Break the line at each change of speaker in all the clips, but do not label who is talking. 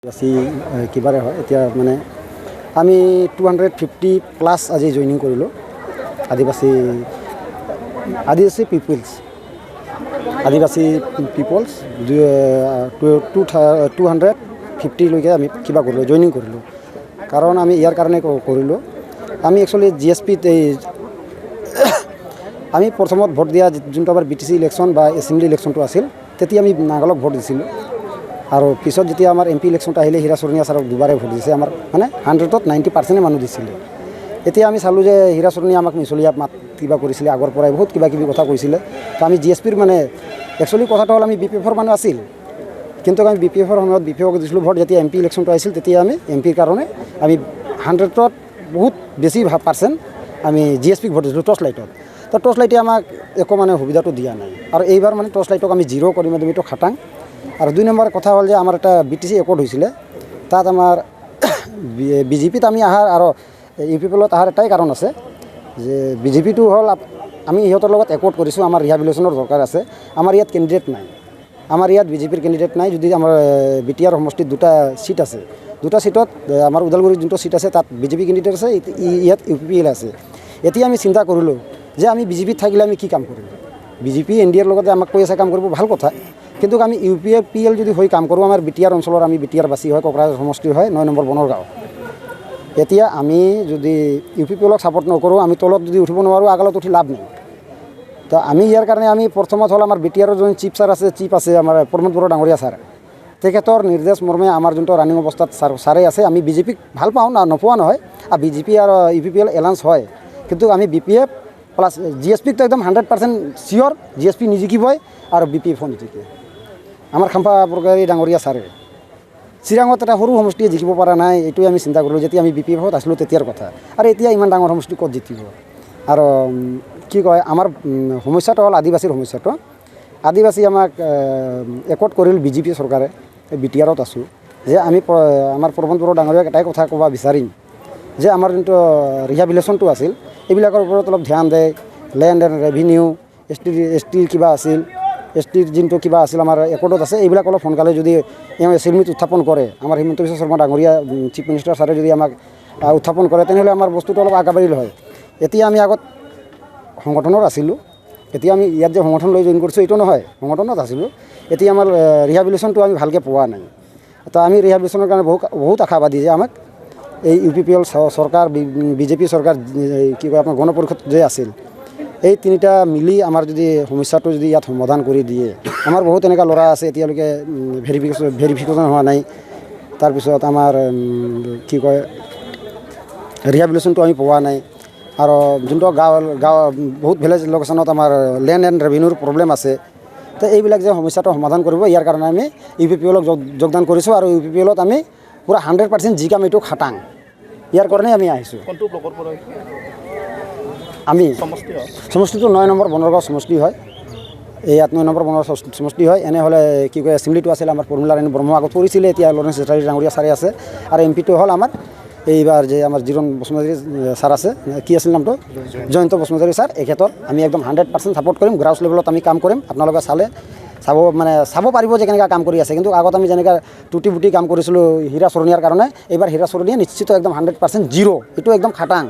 বেছি কিবাৰে হয় এতিয়া মানে আমি 250+ আজি জইনিং কৰিলোঁ আদিবাসী পিপলছ 250 লৈকে আমি কিবা কৰিলোঁ জইনিং কৰিলোঁ কাৰণ আমি ইয়াৰ কাৰণে কৰিলোঁ আমি একচুৱেলি GSPত এই আমি প্ৰথমত ভোট দিয়া যোনটো আমাৰ BTC ইলেকশ্যন বা এছেম্বলি ইলেকশ্যনটো আছিল তেতিয়া আমি নাগালক ভোট দিছিলোঁ আৰু পিছত যেতিয়া আমাৰ MP ইলেকশ্যনটো আহিলে হীৰা চৰণীয়া ছাৰক দুবাৰে ভোট দিছে আমাৰ মানে 100ত 90% মানুহ দিছিলে এতিয়া আমি চালোঁ যে হীৰা চৰণীয়া আমাক মিছলীয়া মাত কিবা কৰিছিলে আগৰ পৰাই বহুত কিবা কিবি কথা কৈছিলে তো আমি GSPৰ মানে একচুৱেলি কথাটো হ'ল আমি BPFৰ মানুহ আছিল কিন্তু আমি BPFৰ সময়ত BPFক দিছিলোঁ ভোট যেতিয়া MP ইলেকশ্যনটো আহিছিল তেতিয়া আমি MPৰ কাৰণে আমি 100ত বহুত বেছি পাৰ্চেণ্ট আমি GSPক ভোট দিছিলোঁ টৰ্চ লাইটত তো টৰ্চ লাইটে আমাক একো মানে সুবিধাটো দিয়া নাই আৰু এইবাৰ মানে টৰ্চ লাইটক আমি 0 কৰিম আমিতো খাটাং আৰু 2 নম্বৰ কথা হ'ল যে আমাৰ এটা BTC একৰ্ড হৈছিলে তাত আমাৰ BJPত আমি আহাৰ আৰু UPPলত আহাৰ এটাই কাৰণ আছে যে BJPটো হ'ল আমি ইহঁতৰ লগত একৰ্ড কৰিছোঁ আমাৰ ৰিহাবিলিটেশ্যনৰ দৰকাৰ আছে আমাৰ ইয়াত কেণ্ডিডেট নাই আমাৰ ইয়াত BJPৰ কেণ্ডিডেট নাই যদি আমাৰ BTR সমষ্টিত 2টা সিট আছে 2টা সিটত আমাৰ ওদালগুৰিত যোনটো সিট আছে তাত BJP কেণ্ডিডেট আছে ইয়াত UPPL আছে এতিয়া আমি চিন্তা কৰিলোঁ যে আমি BJPত থাকিলে আমি কি কাম কৰিম BJP NDAৰ লগতে আমাক কৈ আছে কাম কৰিব ভাল কথা কিন্তু আমি UPPL যদি হৈ কাম কৰোঁ আমাৰ BTR অঞ্চলৰ আমি BTR বাসী হয় কোকৰাঝাৰ সমষ্টিৰ হয় 9 নম্বৰ বনৰগাঁও এতিয়া আমি যদি UPPLক ছাপোৰ্ট নকৰোঁ আমি তলত যদি উঠিব নোৱাৰোঁ আগলত উঠি লাভ নাই তো আমি ইয়াৰ কাৰণে আমি প্ৰথমত হ'ল আমাৰ BTRৰ যোন চিফ আছে আমাৰ প্ৰমোদ বড়ো ডাঙৰীয়া ছাৰ তেখেতৰ নিৰ্দেশ মৰ্মে আমাৰ যোনটো ৰানিং অৱস্থাত ছাৰে আছে আমি BJPক ভাল পাওঁ নোপোৱা নহয় আৰু BJP আৰু UPPL এলায়েন্স হয় কিন্তু আমি BPF প্লাছ GSPক তো একদম 100% চিয়'ৰ GSP নিজিকিবই আৰু BPF নিজিকে আমাৰ খাম্পা বৰগাৰী ডাঙৰীয়া ছাৰে চিৰাঙত এটা সৰু সমষ্টিয়ে জিকিব পৰা নাই এইটোৱে আমি চিন্তা কৰিলোঁ যেতিয়া আমি BPFত আছিলোঁ তেতিয়াৰ কথা আৰু এতিয়া ইমান ডাঙৰ সমষ্টি ক'ত জিকিব আৰু কি কয় আমাৰ সমস্যাটো হ'ল আদিবাসীৰ সমস্যাটো আদিবাসী আমাক একৰ্ড কৰিল BJP চৰকাৰে BTRত আছোঁ যে আমি আমাৰ প্ৰমোদ বড়ো ডাঙৰীয়াক এটাই কথা ক'ব বিচাৰিম যে আমাৰ যোনটো ৰিহাবিলিটেশ্যনটো আছিল এইবিলাকৰ ওপৰত অলপ ধ্যান দিয়ে লেণ্ড এণ্ড ৰেভিনিউ STৰ কিবা আছিল STৰ যোনটো কিবা আছিল আমাৰ একৰ্ডত আছে এইবিলাক অলপ সোনকালে যদি এছেম্বলিত উত্থাপন কৰে আমাৰ হিমন্ত বিশ্ব শৰ্মা ডাঙৰীয়া চিফ মিনিষ্টাৰ ছাৰে যদি আমাক উত্থাপন কৰে তেনেহ'লে আমাৰ বস্তুটো অলপ আগবাঢ়িল হয় এতিয়া আমি আগত সংগঠনত আছিলোঁ এতিয়া আমি ইয়াত যে সংগঠন লৈ জইন কৰিছোঁ এইটো নহয় সংগঠনত আছিলোঁ এতিয়া আমাৰ ৰিহাবিলিটেশ্যনটো আমি ভালকৈ পোৱা নাই তো আমি ৰিহাবিলিটেশ্যনৰ কাৰণে বহুত আশাবাদী যে আমাক এই UPPL চৰকাৰ BJP চৰকাৰ কি কয় আপোনাৰ গণ পৰিষদ যে আছিল এই তিনিটা মিলি আমাৰ যদি সমস্যাটো যদি ইয়াত সমাধান কৰি দিয়ে আমাৰ বহুত এনেকুৱা ল'ৰা আছে এতিয়ালৈকে ভেৰিফিকেশ্যন হোৱা নাই তাৰপিছত আমাৰ কি কয় ৰিহাবিলিটেশ্যনটো আমি পোৱা নাই আৰু যোনটো গাঁও বহুত ভিলেজ লোকেশ্যনত আমাৰ লেণ্ড এণ্ড ৰেভিনিউৰ প্ৰব্লেম আছে তো এইবিলাক যে সমস্যাটো সমাধান কৰিব ইয়াৰ কাৰণে আমি UPPLক যোগদান কৰিছোঁ আৰু UPPLত আমি পুৰা 100% জিকাম এইটো খাটাং ইয়াৰ কাৰণে আমি আহিছোঁ আমি সমষ্টিটো 9 নম্বৰ বনৰগাঁও সমষ্টি হয় ইয়াত 9 নম্বৰ বনৰগাঁও সমষ্টি হয় এনেহ'লে কি কয় এছেম্বলিটো আছিল আমাৰ পৰমুলাৰাণী ব্ৰহ্ম আগত পৰিছিলে এতিয়া লৰেন্স চেটাৰী ডাঙৰীয়া ছাৰে আছে আৰু MPটো হ'ল আমাৰ এইবাৰ যে আমাৰ জিৰণ বসুমতাৰী ছাৰ আছে কি আছিল নামটো জয়ন্ত বসুমতাৰী ছাৰ এখেতৰ আমি একদম 100% ছাপোৰ্ট কৰিম গ্ৰাউণ্ড লেভেলত আমি কাম কৰিম আপোনালোকে চাব পাৰিব যে কেনেকুৱা কাম কৰি আছে কিন্তু আগত আমি যেনেকৈ টুটি ফুটি কাম কৰিছিলোঁ হীৰা চৰণীয়াৰ কাৰণে এইবাৰ হীৰা চৰণীয়া নিশ্চিত একদম 100% 0 এইটো একদম খাটাং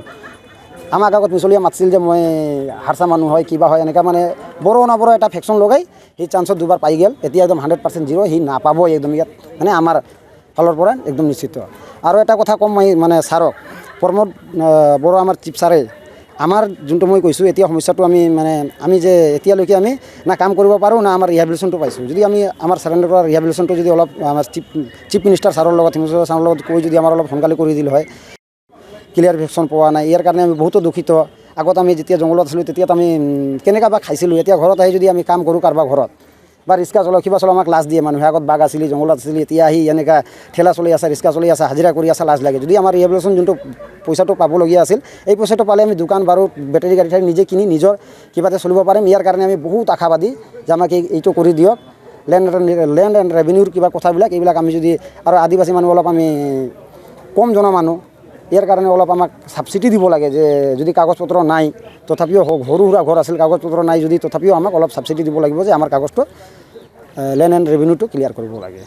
আমাক আগত মিছলীয়া মাতিছিল যে মই হাৰচা মানুহ হয় কিবা হয় এনেকুৱা মানে বড়ো নবড়ো এটা ফেকশ্যন লগাই সেই চান্সত দুবাৰ পাই গ'ল এতিয়া একদম 100% 0 সি নাপাবই একদম ইয়াত মানে আমাৰ ফালৰ পৰা একদম নিশ্চিত আৰু এটা কথা ক'ম মই মানে ছাৰক প্ৰমোদ বড়ো আমাৰ চিফ ছাৰে আমাৰ যোনটো মই কৈছোঁ এতিয়া সমস্যাটো আমি যে এতিয়ালৈকে আমি না কাম কৰিব পাৰোঁ না আমাৰ ৰিহাবিলিটেশ্যনটো পাইছোঁ যদি আমি আমাৰ ছাৰেণ্ডাৰ কৰা ৰিহাবিলিটেশ্যনটো যদি অলপ আমাৰ চিফ মিনিষ্টাৰ ছাৰৰ লগত হিমন্ত বিশ্ব ছাৰৰ লগত কৈ যদি আমাৰ অলপ সোনকালে কৰি দিল হয় ক্লিয়াৰিফিকেশ্যন পোৱা নাই ইয়াৰ কাৰণে আমি বহুতো দুখিত আগত আমি যেতিয়া জংঘলত আছিলোঁ তেতিয়া আমি কেনেকুৱা বা খাইছিলোঁ এতিয়া ঘৰত আহি যদি আমি কাম কৰোঁ কাৰোবাৰ ঘৰত বা ৰিক্সা চলাওঁ কিবা চলাওঁ আমাক লাজ দিয়ে মানুহে আগত বাঘ আছিলি জংঘলত আছিলি এতিয়া আহি এনেকুৱা ঠেলা চলি আছে ৰিক্সা চলি আছে হাজিৰা কৰি আছে লাজ লাগে যদি আমাৰ ৰিহেবিলিটেশ্যন যোনটো পইচাটো পাবলগীয়া আছিল এই পইচাটো পালে আমি দোকান বাৰু বেটেৰী গাড়ী ঠাই নিজে কিনি নিজৰ কিবাতে চলিব পাৰিম ইয়াৰ কাৰণে আমি বহুত আশাবাদী যে আমাক এইটো কৰি দিয়ক লেণ্ড এণ্ড ৰেভিনিউৰ কিবা কথাবিলাক এইবিলাক আমি যদি আৰু আদিবাসী মানুহ অলপ আমি কম জনা মানুহ ইয়াৰ কাৰণে অলপ আমাক ছাবচিডি দিব লাগে যে যদি কাগজ পত্ৰ নাই তথাপিও সৰু সুৰা ঘৰ আছিল কাগজ পত্ৰ নাই যদি তথাপিও আমাক অলপ ছাবচিডি দিব লাগিব যে আমাৰ কাগজটো লেণ্ড এণ্ড ৰেভিনিউটো ক্লিয়াৰ কৰিব লাগে